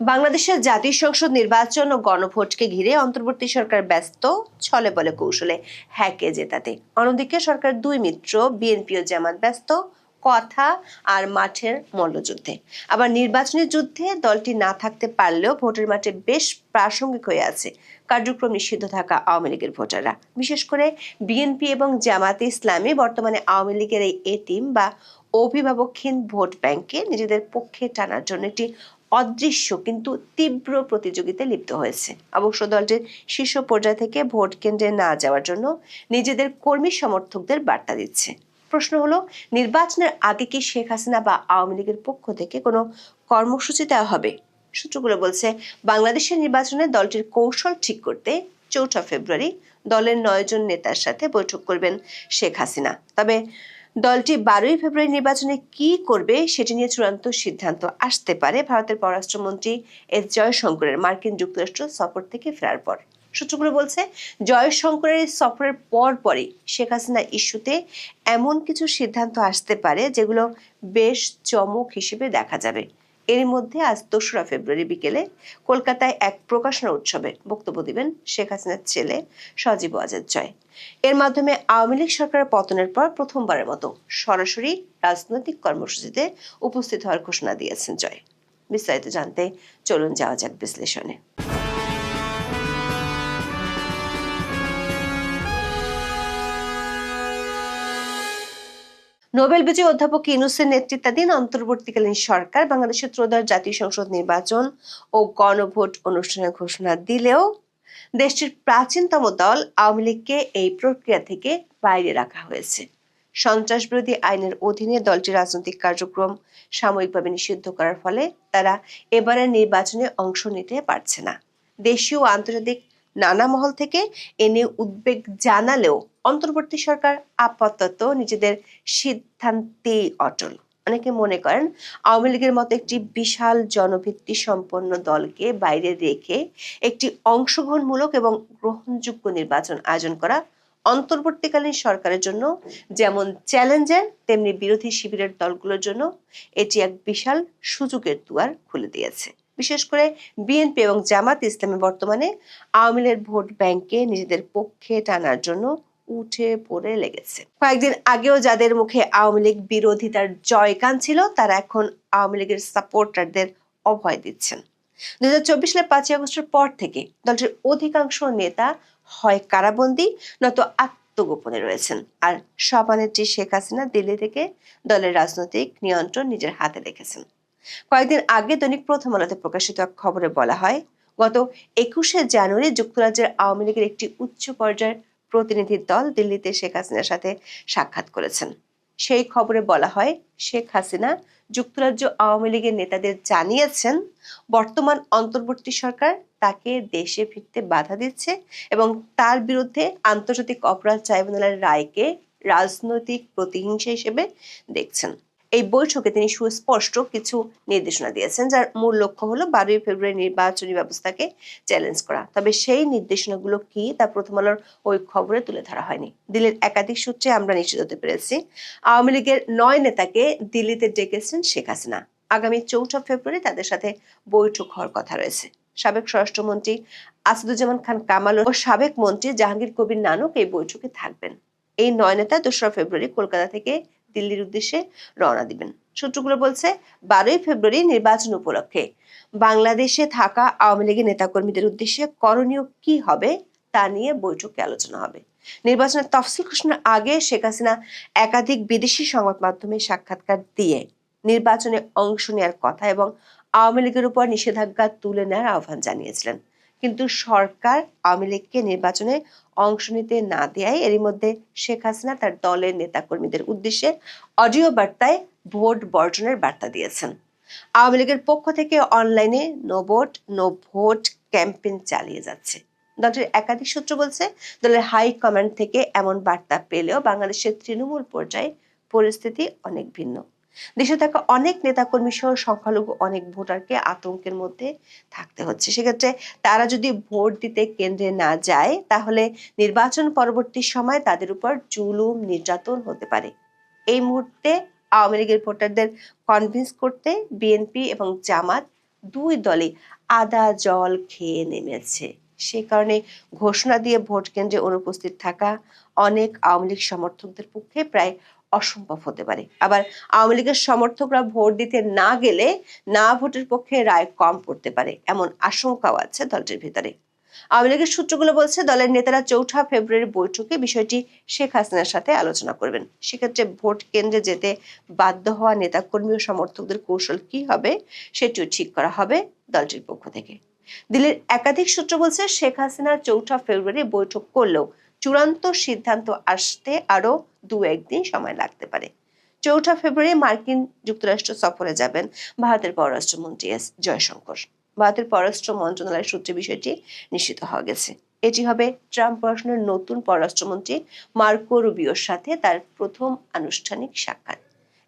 বাংলাদেশের জাতীয় সংসদ নির্বাচন ও গণভোটকে ঘিরে অন্তর্বর্তী সরকার ব্যস্ত ছলে বলে কৌশলে হ্যাকে জেতাতে। অন্যদিকে সরকার দুই মিত্র বিএনপি ও জামাত ব্যস্ত কথা আর মাঠের মল্লযুদ্ধে। আবার নির্বাচনী যুদ্ধে দলটি না থাকতে পারলেও ভোটের মাঠে বেশ প্রাসঙ্গিক হয়ে আছে কার্যক্রম নিষিদ্ধ থাকা আওয়ামী লীগের ভোটাররা। বিশেষ করে বিএনপি এবং জামাতে ইসলামী বর্তমানে আওয়ামী লীগের এই এতিম বা অভিভাবকহীন ভোট ব্যাংকে নিজেদের পক্ষে টানার জন্য একটি অদৃশ্য কিন্তু তীব্র প্রতিযোগিতায় লিপ্ত হয়েছে। অবশ্য দলটির শীর্ষ পর্যায় থেকে ভোট কেন্দ্রে না যাওয়ার জন্য নিজেদের কর্মী সমর্থকদের বার্তা দিচ্ছে। প্রশ্ন হলো, নির্বাচনের আগে কি শেখ হাসিনা বা আওয়ামী লীগের পক্ষ থেকে কোনো কর্মসূচি দেওয়া হবে? সূত্রগুলো বলছে, বাংলাদেশের নির্বাচনে দলটির কৌশল ঠিক করতে ৪ ফেব্রুয়ারি দলের ৯ জন নেতার সাথে বৈঠক করবেন শেখ হাসিনা। তবে দলটি ১২ই ফেব্রুয়ারি নির্বাচনে কি করবে সেটি নিয়ে চূড়ান্ত সিদ্ধান্ত আসতে পারে ভারতের পররাষ্ট্রমন্ত্রী এস জয়শঙ্করের মার্কিন যুক্তরাষ্ট্র সফর থেকে ফেরার পর। সূত্রগুলো বলছে, জয়শঙ্করের সফরের পরই শেখ হাসিনা ইস্যুতে এমন কিছু সিদ্ধান্ত আসতে পারে যেগুলো বেশ চমক হিসেবে দেখা যাবে। এর মধ্যে আজ ২রা ফেব্রুয়ারি বিকেলে কলকাতায় এক প্রকাশনা উৎসবে বক্তব্য দিবেন শেখ হাসিনার ছেলে সজীব ওয়াজেদ জয়। এর মাধ্যমে আওয়ামী লীগ সরকারের পতনের পর প্রথমবারের মতো সরাসরি রাজনৈতিক কর্মসূচিতে উপস্থিত হওয়ার ঘোষণা দিয়েছেন জয়। বিস্তারিত জানতে চলুন যাওয়া যাক বিশ্লেষণে। নোবেল বিজয়ী অধ্যাপক ইউনূসের নেতৃত্বাধীন অন্তর্বর্তীকালীন সরকার বাংলাদেশের ত্রয়োদশ জাতীয় সংসদ নির্বাচন ও গণভোট অনুষ্ঠানের ঘোষণা দিলেও দেশটির প্রাচীনতম দল আওয়ামী লীগকে এই প্রক্রিয়া থেকে বাইরে রাখা হয়েছে। সন্ত্রাস বিরোধী আইনের অধীনে দলটির রাজনৈতিক কার্যক্রম সাময়িকভাবে নিষিদ্ধ করার ফলে তারা এবারের নির্বাচনে অংশ নিতে পারছে না। দেশীয় ও আন্তর্জাতিক নানা মহল থেকে এ নিয়ে উদ্বেগ জানালেও অন্তর্বর্তী সরকার আপাতত নিজেদের সিদ্ধান্তে অটল। অনেকে মনে করেন, আওয়ামী লীগের মতো একটি বিশাল জনভিত্তি সম্পন্ন দলকে বাইরে রেখে একটি অংশগ্রহণমূলক এবং গ্রহণযোগ্য নির্বাচন আয়োজন করা অন্তর্বর্তীকালীন সরকারের জন্য যেমন চ্যালেঞ্জের, তেমনি বিরোধী শিবিরের দলগুলোর জন্য এটি এক বিশাল সুযোগের দুয়ার খুলে দিয়েছে। বিশেষ করে বিএনপি এবং জামাত ইসলামী বর্তমানে আওয়ামী লীগের ভোট ব্যাংকে নিজেদের পক্ষে টানার জন্য উঠে পড়ে লেগেছে। কয়েকদিন আগেও যাদের মুখে আওয়ামী লীগ বিরোধিতার জয়গান ছিল, তারা এখন আওয়ামী লীগের সাপোর্টারদের অভয় দিচ্ছেন। ২০২৪ সালের ৫ই আগস্টের পর থেকে দলটির অধিকাংশ নেতা হয় কারাবন্দী, নয়তো আত্মগোপনে রয়েছেন। আর সভানেত্রী শেখ হাসিনা দিল্লি থেকে দলের রাজনৈতিক নিয়ন্ত্রণ নিজের হাতে রেখেছেন। কয়েকদিন আগে দৈনিক প্রথম আলোতে প্রকাশিত এক খবরে বলা হয়, গত ২১শে জানুয়ারি যুক্তরাজ্যের আওয়ামী লীগের একটি উচ্চ পর্যায়ের প্রতিনিধি দল দিল্লিতে শেখ হাসিনার সাথে সাক্ষাৎ করেছেন। সেই খবরে বলা হয়, শেখ হাসিনা যুক্তরাজ্য আওয়ামী লীগের নেতাদের জানিয়েছেন বর্তমান অন্তর্বর্তী সরকার তাকে দেশে ফিরতে বাধা দিচ্ছে এবং তার বিরুদ্ধে আন্তর্জাতিক অপরাধ ট্রাইব্যুনালের রায়কে রাজনৈতিক প্রতিহিংসা হিসেবে দেখছেন। এই বৈঠকে তিনি সুস্পষ্ট কিছু নির্দেশনা দিয়েছেন, যার মূল লক্ষ্য হলো ১২ই ফেব্রুয়ারি নির্বাচনী ব্যবস্থাকে চ্যালেঞ্জ করা। তবে সেই নির্দেশনাগুলো কি তা প্রথম আলোর ওই খবরে তুলে ধরা হয়নি। দিল্লির একাধিক সূত্রে আমরা নিশ্চিত হতে পেরেছি, আওয়ামী লীগের ৯ নেতাকে দিল্লিতে ডেকেছেন শেখ হাসিনা। আগামী ৪ ফেব্রুয়ারি তাদের সাথে বৈঠক হওয়ার কথা রয়েছে। সাবেক স্বরাষ্ট্রমন্ত্রী আসাদুজ্জামান খান কামাল ও সাবেক মন্ত্রী জাহাঙ্গীর কবির নানক এই বৈঠকে থাকবেন। এই ৯ নেতা ২রা ফেব্রুয়ারি কলকাতা থেকে দিল্লির উদ্দেশ্যে রওনা দিবেন। সূত্রগুলো বলছে, ১২ই ফেব্রুয়ারি নির্বাচন উপলক্ষে বাংলাদেশে থাকা আওয়ামী লীগের নেতাকর্মীদের উদ্দেশ্যে করণীয় কি হবে তা নিয়ে বৈঠকে আলোচনা হবে। নির্বাচনের তফসিল ঘোষণার আগে শেখ হাসিনা একাধিক বিদেশি সংবাদ মাধ্যমে সাক্ষাৎকার দিয়ে নির্বাচনে অংশ নেওয়ার কথা এবং আওয়ামী লীগের উপর নিষেধাজ্ঞা তুলে নেওয়ার আহ্বান জানিয়েছিলেন। কিন্তু সরকার আওয়ামী লীগকে নির্বাচনে অংশ নিতে না দেয়। এরই মধ্যে শেখ হাসিনা তার দলের নেতাকর্মীদের উদ্দেশ্যে অডিও বার্তায় ভোট বর্জনের বার্তা দিয়েছেন। আওয়ামী লীগের পক্ষ থেকে অনলাইনে no vote no vote campaign চালিয়ে যাচ্ছে। দলটির একাধিক সূত্র বলছে, দলের হাই কমান্ড থেকে এমন বার্তা পেলেও বাংলাদেশের তৃণমূল পর্যায়ে পরিস্থিতি অনেক ভিন্ন। দেশে থাকা অনেক নেতাকর্মী সহ সংখ্যালঘু অনেক ভোটারকে আতঙ্কের মধ্যে থাকতে হচ্ছে। সেক্ষেত্রে তারা যদি ভোট দিতে কেন্দ্রে না যায়, তাহলে নির্বাচন পরবর্তী সময় তাদের উপর জুলুম নির্যাতন হতে পারে। এই মুহূর্তে আওয়ামী লীগের ভোটারদের কনভিন্স করতে বিএনপি এবং জামাত দুই দলই আদা জল খেয়ে নেমেছে। সে কারণে ঘোষণা দিয়ে ভোট কেন্দ্রে অনুপস্থিত থাকা অনেক আওয়ামী লীগ সমর্থকদের পক্ষে প্রায় অসম্ভব হতে পারে। আবার আওয়ামী লীগের সমর্থকরা ভোট দিতে না গেলে না ভোটের পক্ষে রায় কম পড়তে পারে, এমন আশঙ্কাও আছে দলটির ভিতরে। আওয়ামী লীগের সূত্রগুলো বলছে দলের নেতারা ৪ ফেব্রুয়ারির বৈঠকে বিষয়টি শেখ হাসিনার সাথে আলোচনা করবেন। সেক্ষেত্রে ভোট কেন্দ্রে যেতে বাধ্য হওয়া নেতাকর্মী ও সমর্থকদের কৌশল কি হবে সেটিও ঠিক করা হবে দলটির পক্ষ থেকে। দিল্লির একাধিক সূত্র বলছে শেখ হাসিনার ৪ ফেব্রুয়ারি বৈঠক করলেও চূড়ান্ত সিদ্ধান্ত আসতে আরো ২-১ দিন সময় লাগতে পারে। ৪ ফেব্রুয়ারি মার্কিন যুক্তরাষ্ট্র সফরে যাবেন ভারতের পররাষ্ট্রমন্ত্রী এস জয়শঙ্কর। ভারতের পররাষ্ট্র মন্ত্রণালয়ের সূত্রে বিষয়টি নিশ্চিত হওয়া গেছে। এটি হবে ট্রাম্প প্রশাসনের নতুন পররাষ্ট্রমন্ত্রী মার্কো রুবিওর সাথে তার প্রথম আনুষ্ঠানিক সাক্ষাৎ।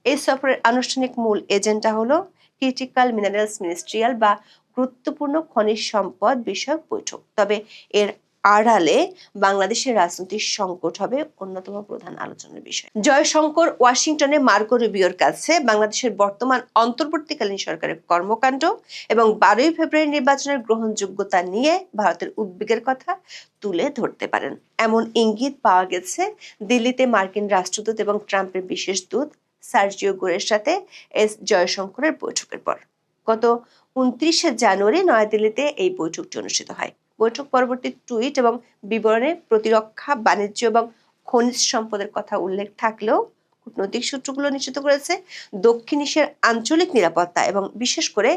এই সফরের আনুষ্ঠানিক মূল এজেন্ডা হলো ক্রিটিক্যাল মিনারেলস মিনিস্ট্রিয়াল বা গুরুত্বপূর্ণ খনিজ সম্পদ বিষয়ক বৈঠক। তবে এর আড়ালে বাংলাদেশের রাজনৈতিক সংকট হবে অন্যতম প্রধান আলোচনার বিষয়। জয়শঙ্কর ওয়াশিংটনে মার্কো রুবিওর কাছে বাংলাদেশের বর্তমান অন্তর্বর্তীকালীন সরকারের কর্মকাণ্ড এবং ১২ ফেব্রুয়ারি নির্বাচনের গ্রহণযোগ্যতা নিয়ে ভারতের উদ্বেগের কথা তুলে ধরতে পারেন, এমন ইঙ্গিত পাওয়া গেছে দিল্লিতে মার্কিন রাষ্ট্রদূত এবং ট্রাম্পের বিশেষ দূত সার্জিও গোরের সাথে এস জয়শঙ্করের বৈঠকের পর। গত ২৯ জানুয়ারি নয়াদিল্লিতে এই বৈঠকটি অনুষ্ঠিত হয়। বৈঠক পরবর্তী টুইট এবং বিবরণে প্রতিরক্ষা, বাণিজ্য এবং খনিজ সম্পদের কথা উল্লেখ থাকলেও কূটনৈতিক সূত্রগুলো নিশ্চিত করেছে দক্ষিণ এশিয়ার আঞ্চলিক নিরাপত্তা এবং বিশেষ করে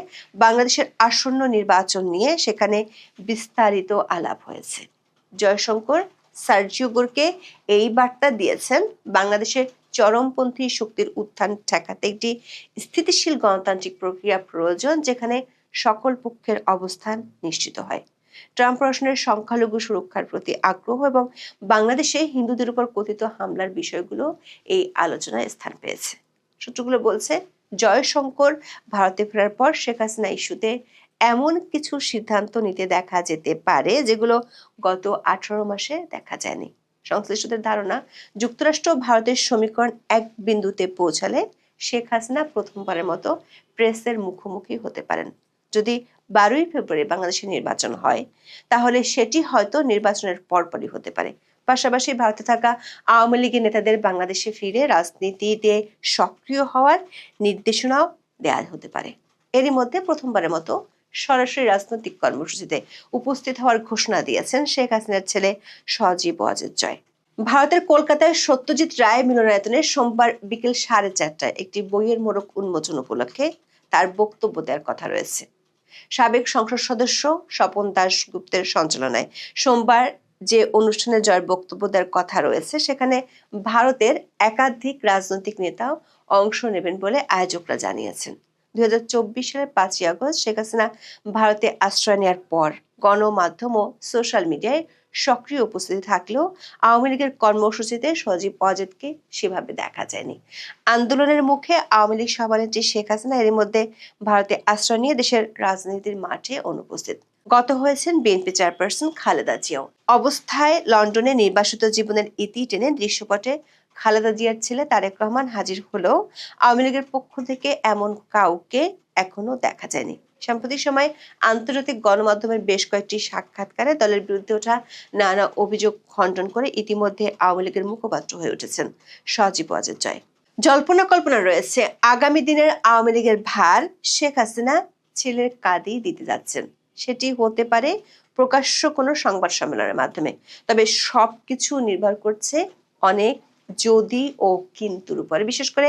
বাংলাদেশের আসন্ন নির্বাচন নিয়ে সেখানে বিস্তারিত আলাপ হয়েছে। জয়শঙ্কর সার্জিও গোরকে এই বার্তা দিয়েছেন বাংলাদেশের চরমপন্থী শক্তির উত্থান ঠেকাতে একটি স্থিতিশীল গণতান্ত্রিক প্রক্রিয়া প্রয়োজন, যেখানে সকল পক্ষের অবস্থান নিশ্চিত হয়। ট্রাম্প প্রশাসনের সংখ্যালঘু সুরক্ষার প্রতি আগ্রহ এবং বাংলাদেশে হিন্দুদের উপর কথিত হামলার বিষয়গুলো এই আলোচনায় স্থান পেয়েছে। সূত্রগুলো বলছে জয়শঙ্কর ভারতে ফেরার পর শেখ হাসিনা ইস্যুতে এমন কিছু সিদ্ধান্ত নিতে দেখা যেতে পারে যেগুলো গত ১৮ মাসে দেখা যায়নি। সংশ্লিষ্টদের ধারণা, যুক্তরাষ্ট্র ভারতের সমীকরণ এক বিন্দুতে পৌঁছালে শেখ হাসিনা প্রথমবারের মতো প্রেসের মুখোমুখি হতে পারেন। যদি ১২ ফেব্রুয়ারি বাংলাদেশে নির্বাচন হয় তাহলে সেটি হয়তো নির্বাচনের পরপরই হতে পারে। পাশাপাশি ভারতে থাকা আওয়ামী লীগের নেতাদের বাংলাদেশে ফিরে রাজনীতিতে সক্রিয় হওয়ার নির্দেশনাও দেয়া হতে পারে। এরই মধ্যে প্রথমবারের মতো সরাসরি রাজনৈতিক কর্মসূচিতে উপস্থিত হওয়ার ঘোষণা দিয়েছেন শেখ হাসিনার ছেলে সজীব ওয়াজেদ জয়। ভারতের কলকাতায় সত্যজিৎ রায় মিলনায়তনে সোমবার বিকেল 4:30টায় একটি বইয়ের মোড়ক উন্মোচন উপলক্ষে তার বক্তব্য দেওয়ার কথা রয়েছে। সাবেক সংসদ সদস্য স্বপন দাশগুপ্তের সঞ্চালনায় সোমবার যে অনুষ্ঠানে জয়ের বক্তব্য দেওয়ার কথা রয়েছে সেখানে ভারতের একাধিক রাজনৈতিক নেতাও অংশ নেবেন বলে আয়োজকরা জানিয়েছেন। ২০২৪ সালের ৫ই আগস্ট শেখ হাসিনা ভারতে আশ্রয় নেওয়ার পর গণমাধ্যম ও সোশ্যাল মিডিয়ায় সক্রিয় উপস্থিতি থাকলেও আওয়ামী লীগের কর্মসূচিতে সজীব ওয়াজেদকে সেভাবে দেখা যায়নি। আন্দোলনের মুখে আওয়ামী লীগ সভানেত্রী শেখ হাসিনা এর মধ্যে ভারতে আশ্রয় নিয়ে দেশের রাজনীতির মাঠে অনুপস্থিত। গত হয়েছেন বিএনপি চেয়ারপারসন খালেদা জিয়াও। অবস্থায় লন্ডনে নির্বাসিত জীবনের ইতি টেনে দৃশ্যপটে খালেদা জিয়ার ছেলে তারেক রহমান হাজির হলেও আওয়ামী লীগের পক্ষ থেকে এমন কাউকে এখনো দেখা যায়নি। সাম্প্রতিক সময়ে আন্তর্জাতিক গণমাধ্যমের বেশ কয়েকটি সাক্ষাৎকারে দলের বিরুদ্ধে ওঠা নানা অভিযোগ খণ্ডন করে ইতিমধ্যে আওয়ামী লীগের মুখপাত্র হয়ে উঠেছেন সজীব ওয়াজেদ জয়। জল্পনা কল্পনা রয়েছে আগামী দিনের আওয়ামী লীগের ভার শেখ হাসিনা ছেলের কাঁধেই দিতে যাচ্ছেন। সেটি হতে পারে প্রকাশ্য কোনো সংবাদ সম্মেলনের মাধ্যমে, তবে সবকিছু নির্ভর করছে অনেক যদি ও কিন্তুর উপরে। বিশেষ করে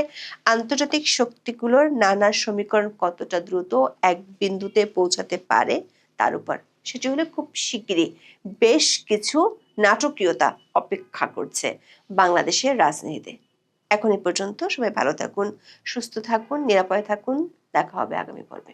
আন্তর্জাতিক শক্তিগুলোর নানা সমীকরণ কতটা দ্রুত এক বিন্দুতে পৌঁছাতে পারে তার উপর। সেটি হলে খুব শিগগিরই বেশ কিছু নাটকীয়তা অপেক্ষা করছে বাংলাদেশের রাজনীতিতে। এখন এ পর্যন্ত সবাই ভালো থাকুন, সুস্থ থাকুন, নিরাপদে থাকুন। দেখা হবে আগামী পর্বে।